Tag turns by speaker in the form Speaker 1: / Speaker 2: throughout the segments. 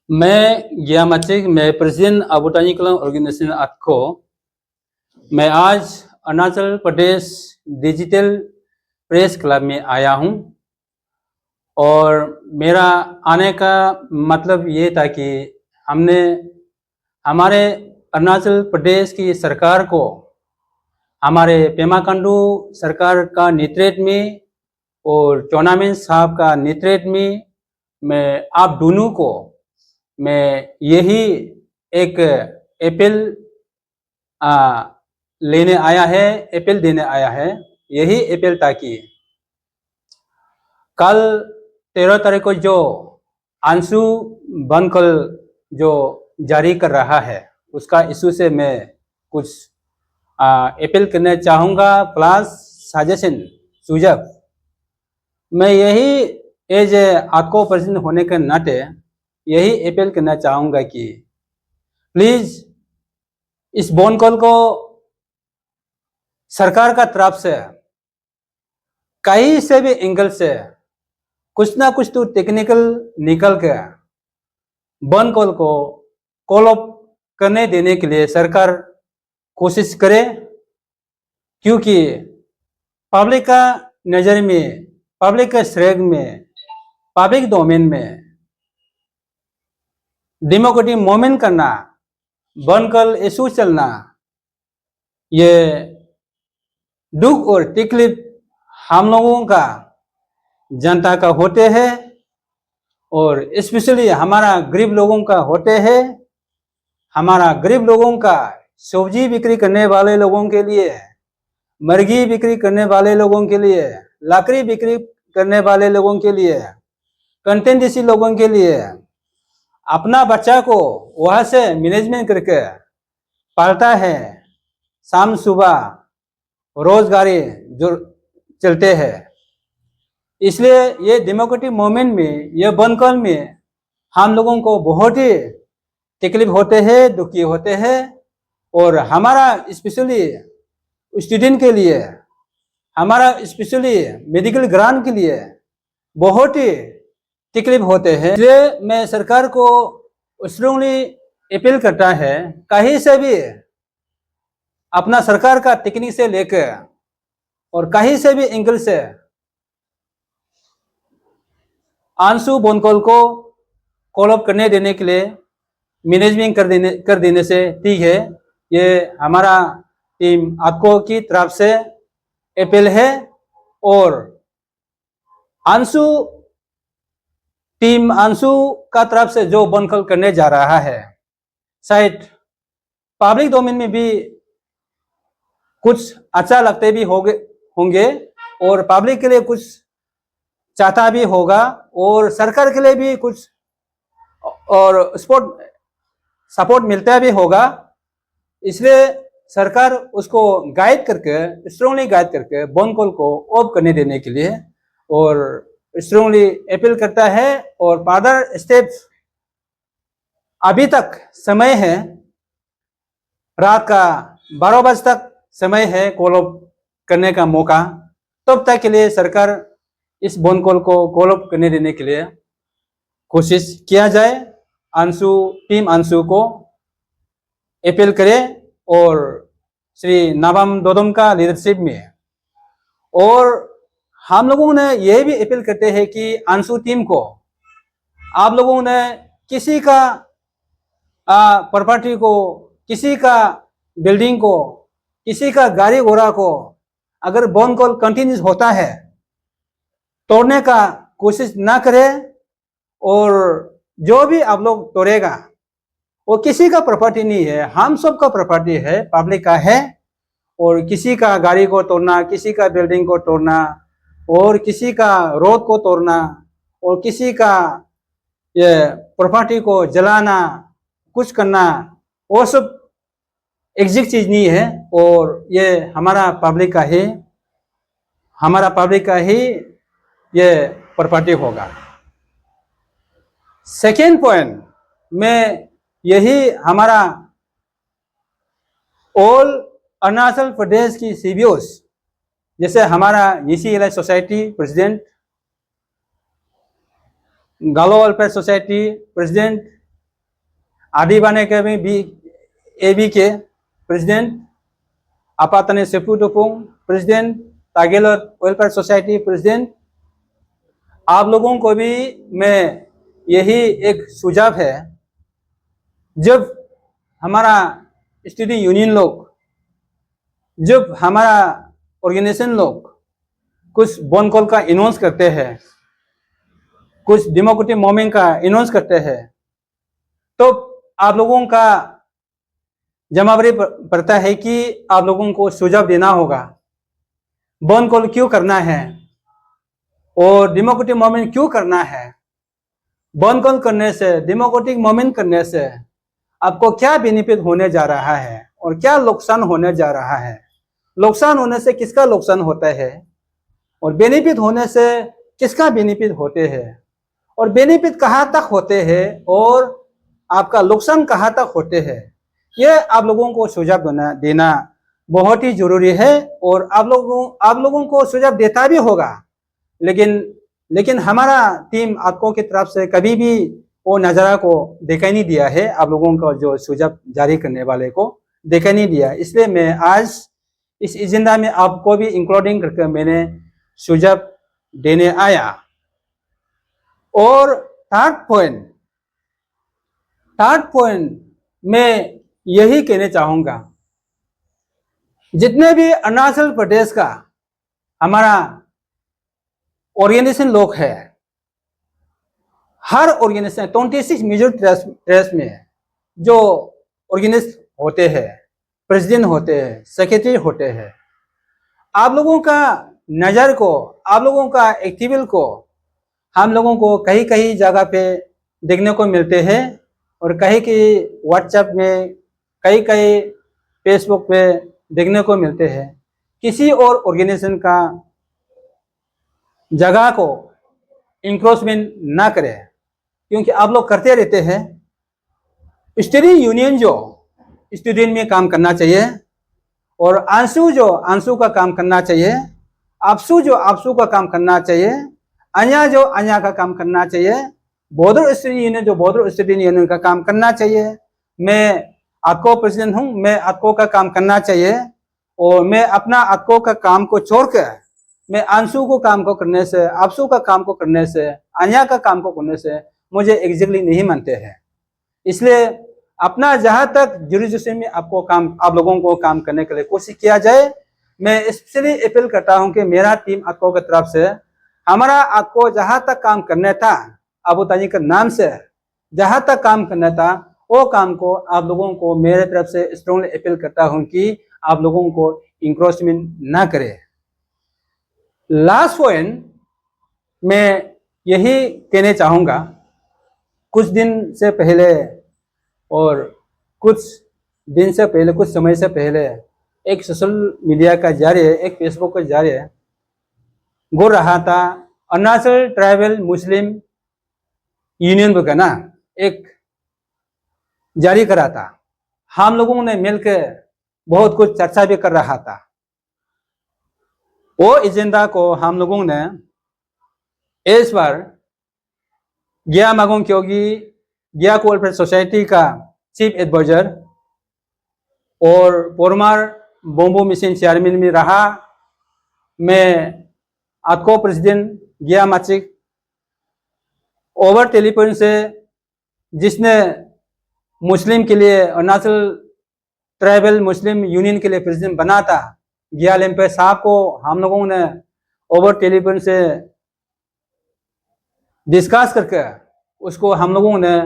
Speaker 1: मैं गया मचिक मैं president of botanical organization ATCO। मैं आज Arunachal Pradesh digital press club में आया हूं और मेरा आने का मतलब ये था कि हमने हमारे अरुणाचल प्रदेश की सरकार को हमारे पेमा खांडू सरकार का नेतृत्व में और टूर्नामेंट साहब का नेतृत्व में मैं आप दोनों को मैं यही एक अपील लेने आया है, अपील देने आया है। यही अपील ताकि कल 13 तारीख को जो आंसू बनकल जो जारी कर रहा है उसका इशू से मैं कुछ अपील करना चाहूँगा प्लस सजेशन सुझाव। मैं यही एज ATCO प्रेसिडेंट होने के नाते यही अपील करना चाहूँगा कि प्लीज इस बोन कॉल को सरकार का तरफ से कहीं से भी एंगल से कुछ ना कुछ तो टेक्निकल निकल के बोन कॉल को कॉल ऑफ करने देने के लिए सरकार कोशिश करे, क्योंकि पब्लिक का नज़र में, पब्लिक के श्रेय में, पब्लिक डोमेन में डेमोक्रेटिक मूवमेंट करना, बनकर इशू चलना, ये दुख और तकलीफ हम लोगों का जनता का होते हैं और स्पेशली हमारा गरीब लोगों का होते हैं। हमारा गरीब लोगों का सब्जी बिक्री करने वाले लोगों के लिए, मुर्गी बिक्री करने वाले लोगों के लिए, लकड़ी बिक्री करने वाले लोगों के लिए, कंटेंट लोगों के लिए अपना बच्चा को वहाँ से मैनेजमेंट करके पालता है, शाम सुबह रोजगारी जो चलते हैं। इसलिए ये डेमोक्रेटिक मूवमेंट में, ये बनकल में हम लोगों को बहुत ही तकलीफ होते हैं, दुखी होते हैं और हमारा स्पेशली स्टूडेंट के लिए, हमारा स्पेशली मेडिकल ग्रांट के लिए बहुत ही तकलीफ होते हैं। इसलिए मैं सरकार को स्ट्रांगली अपील करता है कहीं से भी अपना सरकार का टेक्निक से लेकर और कहीं से भी एंगल से आंसू बोनकॉल को कॉल अप करने देने के लिए मैनेजमेंट कर देने से ठीक है। ये हमारा टीम ATCO की तरफ से अपील है और टीम आंसू का तरफ से जो बोनकॉल करने जा रहा है शायद पब्लिक डोमेन में भी कुछ अच्छा लगते भी होंगे और पब्लिक के लिए कुछ चाहता भी होगा और सरकार के लिए भी कुछ और सपोर्ट मिलता भी होगा। इसलिए सरकार उसको गाइड करके, स्ट्रांगली गाइड करके बोनकॉल को ऑफ करने देने के लिए और स्ट्रांगली अपील करता है। और फर्दर स्टेप्स अभी तक समय है, रात का 12 बजे तक समय है कॉल ऑफ करने का मौका। तब तक के लिए सरकार इस बोनकॉल को कॉल ऑफ करने देने के लिए कोशिश किया जाए। टीम आंसू को अपील करे और श्री नाबाम दोदम का लीडरशिप में, और हम लोगों ने यह भी अपील करते हैं कि आंसू टीम को आप लोगों ने किसी का प्रॉपर्टी को, किसी का बिल्डिंग को, किसी का गाड़ी घोड़ा को अगर बोनकॉल कंटिन्यूस होता है तोड़ने का कोशिश ना करे, और जो भी आप लोग तोड़ेगा वो किसी का प्रॉपर्टी नहीं है, हम सब का प्रॉपर्टी है, पब्लिक का है। और किसी का गाड़ी को तोड़ना, किसी का बिल्डिंग को तोड़ना और किसी का रोड को तोड़ना और किसी का ये प्रॉपर्टी को जलाना, कुछ करना, वो सब एग्जिट चीज नहीं है और ये हमारा पब्लिक का ही ये प्रॉपर्टी होगा। सेकेंड पॉइंट में यही हमारा ऑल अरुणाचल प्रदेश की CBOs, जैसे हमारा Nyishi society president, Galo welfare society president, आदिबाने के भी एबी के प्रेसिडेंट, आपातने सेपुटोपुंग president, Tagelar welfare society president, आप लोगों को भी मैं यही एक सुझाव है, जब हमारा स्टूडेंट यूनियन लोग, जब हमारा ऑर्गेनाइजेशन लोग कुछ बॉन कॉल का अनाउंस करते हैं, कुछ डेमोक्रेटिक मूवमेंट का अनाउंस करते हैं, तो आप लोगों का जमावरी पड़ता है कि आप लोगों को सुझाव देना होगा, बॉन कॉल क्यों करना है और डेमोक्रेटिक मूवमेंट क्यों करना है। बॉन कॉल करने से, डेमोक्रेटिक मूवमेंट करने से आपको क्या बेनिफिट होने जा रहा है और क्या नुकसान होने जा रहा है। नुकसान होने से किसका नुकसान होता है और बेनिफिट होने से किसका बेनिफिट होते हैं, और बेनिफिट कहाँ तक होते हैं और आपका नुकसान कहाँ तक होते हैं, ये आप लोगों को सुझाव देना बहुत ही जरूरी है। और आप लोगों को सुझाव देता भी होगा, लेकिन हमारा टीम आपको की तरफ से कभी भी वो नज़ारा को देखा नहीं दिया है, आप लोगों को जो सुझाव जारी करने वाले को देखा नहीं दिया। इसलिए मैं आज इस एजेंडा में आपको भी इंक्लूडिंग करके मैंने सुझाव देने आया। और थर्ड पॉइंट मैं यही कहना चाहूंगा, जितने भी अरुणाचल प्रदेश का हमारा ऑर्गेनाइजेशन लोग है, हर ऑर्गेनाइजेशन 26 मेजर ट्रस्ट में जो ऑर्गेनाइज होते हैं, प्रेसिडेंट होते हैं, सेक्रेटरी होते हैं, आप लोगों का नज़र को, आप लोगों का एक्टिविटी को हम लोगों को कहीं कहीं जगह पे देखने को मिलते हैं, और कहीं कहीं व्हाट्सएप में, कहीं कहीं फेसबुक पे देखने को मिलते हैं। किसी और ऑर्गेनाइजेशन का जगह को इंक्रोचमेंट ना करें, क्योंकि आप लोग करते रहते हैं। स्टूडेंट यूनियन जो स्टूडेंट में काम करना चाहिए, और आंसू का काम करना चाहिए, आपसू का काम करना चाहिए, अन्या का काम करना चाहिए, बॉर्डर स्टूडेंट यूनियन जो बॉर्डर स्टूडेंट यूनियन का काम करना चाहिए। मैं आपको प्रेसिडेंट हूँ, मैं आपको का काम करना चाहिए, और मैं अपना आपको का काम को छोड़कर मैं आंसू को काम को करने से, आपसू का काम को करने से, अन्या का काम को करने से मुझे एग्जैक्टली नहीं मानते हैं। इसलिए अपना जहां तक जुरिडिक्शन में आप लोगों को काम करने के लिए कोशिश किया जाए। मैं स्पेशली अपील करता हूं कि मेरा टीम आपको की तरफ से हमारा आपको जहां तक काम करना था, अबू ताजी के नाम से जहां तक काम करना था, वो काम को आप लोगों को मेरे तरफ से स्ट्रांगली अपील करता हूं कि आप लोगों को इंक्रोचमेंट ना करें। लास्ट पॉइंट मैं यही कहना चाहूंगा, कुछ समय से पहले एक सोशल मीडिया का जरिए, एक फेसबुक के जरिए बोल रहा था, अरुणाचल ट्राइबल मुस्लिम यूनियन का ना एक जारी करा था। हम लोगों ने मिलकर बहुत कुछ चर्चा भी कर रहा था। वो एजेंडा को हम लोगों ने इस बार गया मागोंग क्योगी, गया वेलफेयर सोसाइटी का चीफ एडवाइजर और पोरमार बोम्बो मिशन चेयरमैन में रहा। मैं आपको प्रेसिडेंट गया माचिक ओवर टेलीफोन से, जिसने मुस्लिम के लिए अरुणाचल ट्राइबल मुस्लिम यूनियन के लिए प्रेसिडेंट बना था, गया लेम्पे साहब को हम लोगों ने ओवर टेलीफोन से डिस्कस करके उसको हम लोगों ने,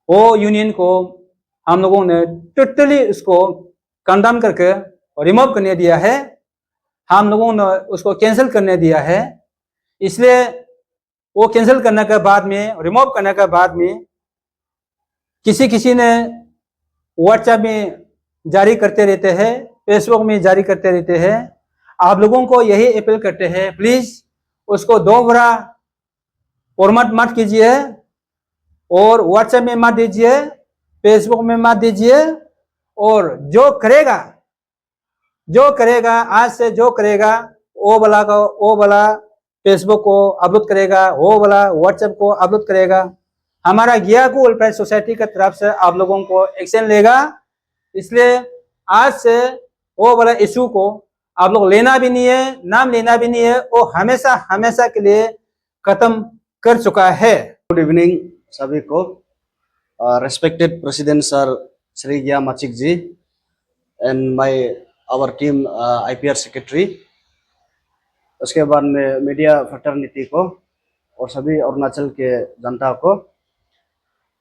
Speaker 1: वो यूनियन को हम लोगों ने टोटली उसको कंडेम करके रिमूव करने दिया है। हम लोगों ने उसको कैंसिल करने दिया है। इसलिए वो कैंसिल करने के बाद में, रिमूव करने के बाद में किसी ने व्हाट्सएप में जारी करते रहते हैं, फेसबुक में जारी करते रहते हैं। आप लोगों को यही अपील करते हैं, प्लीज उसको दोबारा फॉर्मेट मत कीजिए, और व्हाट्सएप में मत दीजिए, फेसबुक में मत दीजिए। और जो करेगा आज से जो करेगा, वो वाला फेसबुक को अपलोड करेगा, वो वाला व्हाट्सएप को अपलोड करेगा। हमारा गियाकू वेलफेयर सोसाइटी की तरफ से आप लोगों को एक्शन लेगा। इसलिए आज से वो वाला इशू को आप लोग लेना भी नहीं है, नाम लेना भी नहीं है, वो हमेशा हमेशा के लिए खत्म कर चुका है।
Speaker 2: गुड इवनिंग सभी को। Respected president sir Shri Gia Machik ji and our team IPR secretary, उसके बाद में मीडिया फ्रेटर्निटी को और सभी अरुणाचल के जनता को,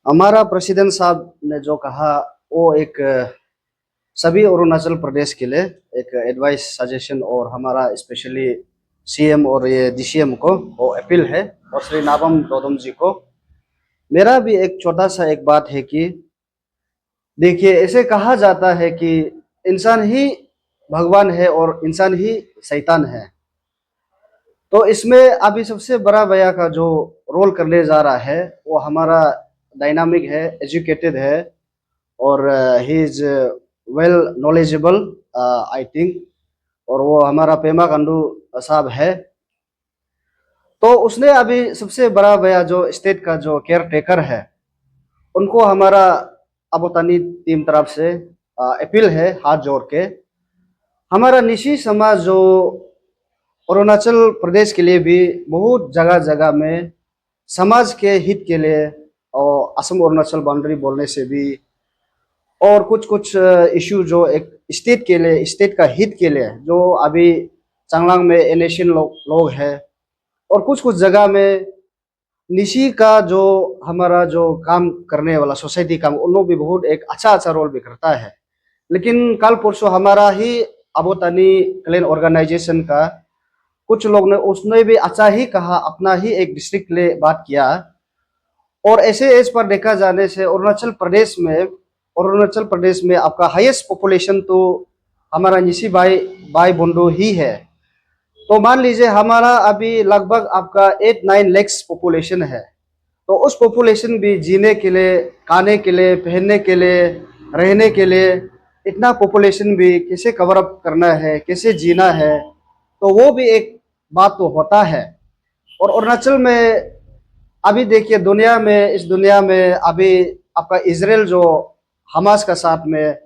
Speaker 2: हमारा प्रेसिडेंट साहब ने जो कहा वो एक सभी अरुणाचल प्रदेश के लिए एक एडवाइस सजेशन और हमारा स्पेशली CM और ये DCM को वो अपील है। और श्री नाबम दोदम जी को मेरा भी एक छोटा सा एक बात है कि देखिए, ऐसे कहा जाता है कि इंसान ही भगवान है और इंसान ही शैतान है। तो इसमें अभी सबसे बड़ा भैया का जो रोल करने जा रहा है वो हमारा डायनामिक है, एजुकेटेड है और he is well knowledgeable I think, और वो हमारा पेमा खांडू साहब है। तो उसने अभी सबसे बड़ा भैया जो स्टेट का जो केयर टेकर है उनको हमारा अबोतानी टीम तरफ से अपील है हाथ जोड़ के, हमारा निशी समाज जो अरुणाचल प्रदेश के लिए भी बहुत जगह जगह में समाज के हित के लिए और असम अरुणाचल बाउंड्री बोलने से भी और कुछ इशू जो एक स्टेट के लिए, स्टेट का हित के लिए जो अभी चांगलांग में एनेशियन लोग हैं और कुछ जगह में निशी का जो हमारा जो काम करने वाला सोसाइटी काम, उन लोग भी बहुत एक अच्छा रोल भी करता है। लेकिन कल परसों हमारा ही अबोतानी क्लेन ऑर्गेनाइजेशन का कुछ लोग ने उसने भी अच्छा ही कहा, अपना ही एक डिस्ट्रिक्ट ले बात किया। और ऐसे एज पर देखा जाने से अरुणाचल प्रदेश में आपका हाईएस्ट पॉपुलेशन तो हमारा निशी भाई बंधु ही है। तो मान लीजिए हमारा अभी लगभग आपका 8-9 लाख पॉपुलेशन है। तो उस पॉपुलेशन भी जीने के लिए, खाने के लिए, पहनने के लिए, रहने के लिए इतना पॉपुलेशन भी कैसे कवर अप करना है, कैसे जीना है, तो वो भी एक बात तो होता है। और अरुणाचल में अभी देखिए इस दुनिया में अभी आपका इजराइल जो हमास का साथ में,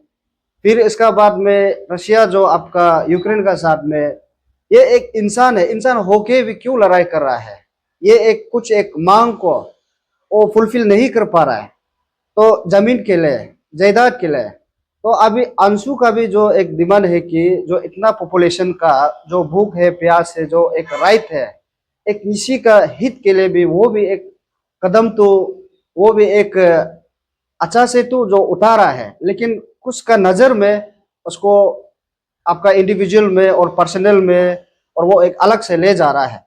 Speaker 2: फिर इसका बाद में रशिया जो आपका यूक्रेन का साथ में, ये एक इंसान है, इंसान होके भी क्यों लड़ाई कर रहा है? ये एक मांग को वो फुलफिल नहीं कर पा रहा है, तो जमीन के लिए, जायदाद के लिए। तो अभी अंशु का भी जो एक डिमांड है कि जो इतना पॉपुलेशन का जो भूख है, प्यास है, जो एक राइट है, एक निशी का हित के लिए भी वो भी एक कदम, तो वो भी एक अच्छा से तो जो उठा रहा है, लेकिन कुछ का नजर में उसको आपका इंडिविजुअल में और पर्सनल में और वो एक अलग से ले जा रहा है।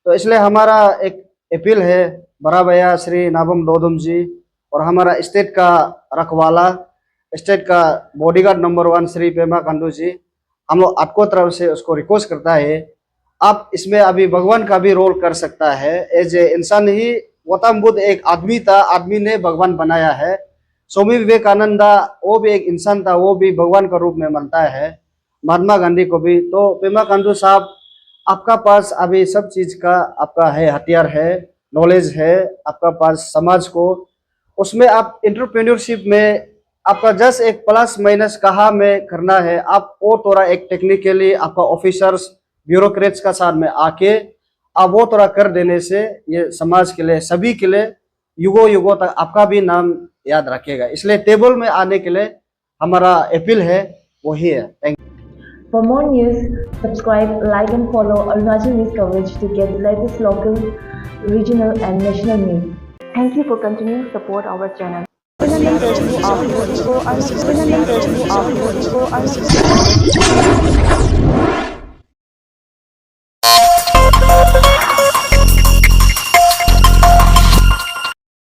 Speaker 2: तो इसलिए हमारा एक अपील है बड़ा भैया श्री नाबम दोदम जी और हमारा स्टेट का रखवाला, स्टेट का बॉडीगार्ड नंबर 1 श्री पेमा खांडू जी, हम लोग आपको तरफ से उसको रिक्वेस्ट करता है, आप इसमें अभी भगवान का भी रोल कर सकता है। एज ए इंसान ही गौतम बुद्ध एक आदमी था, आदमी ने भगवान बनाया है। स्वामी विवेकानंद वो भी एक इंसान था, वो भी भगवान का रूप में मानता है। महात्मा गांधी को भी। तो पेमा खांडू साहब, आपका पास अभी सब चीज का आपका है, हथियार है, नॉलेज है आपका पास समाज को, उसमें आप एंटरप्रेन्योरशिप में आपका जस्ट एक प्लस माइनस कहाँ में करना है, आप वो थोड़ा एक टेक्निकली आपका ऑफिसर्स ब्यूरोक्रेट्स का साथ में आके आप वो थोड़ा कर देने से ये समाज के लिए, सभी के लिए युगों तक आपका भी नाम याद रखेगा। इसलिए टेबल में आने के लिए हमारा अपील है वही है। Thank you.
Speaker 3: For more news, subscribe, like and follow Arunachal News coverage to get the latest local, regional and national news. Thank you for continuing to support our channel.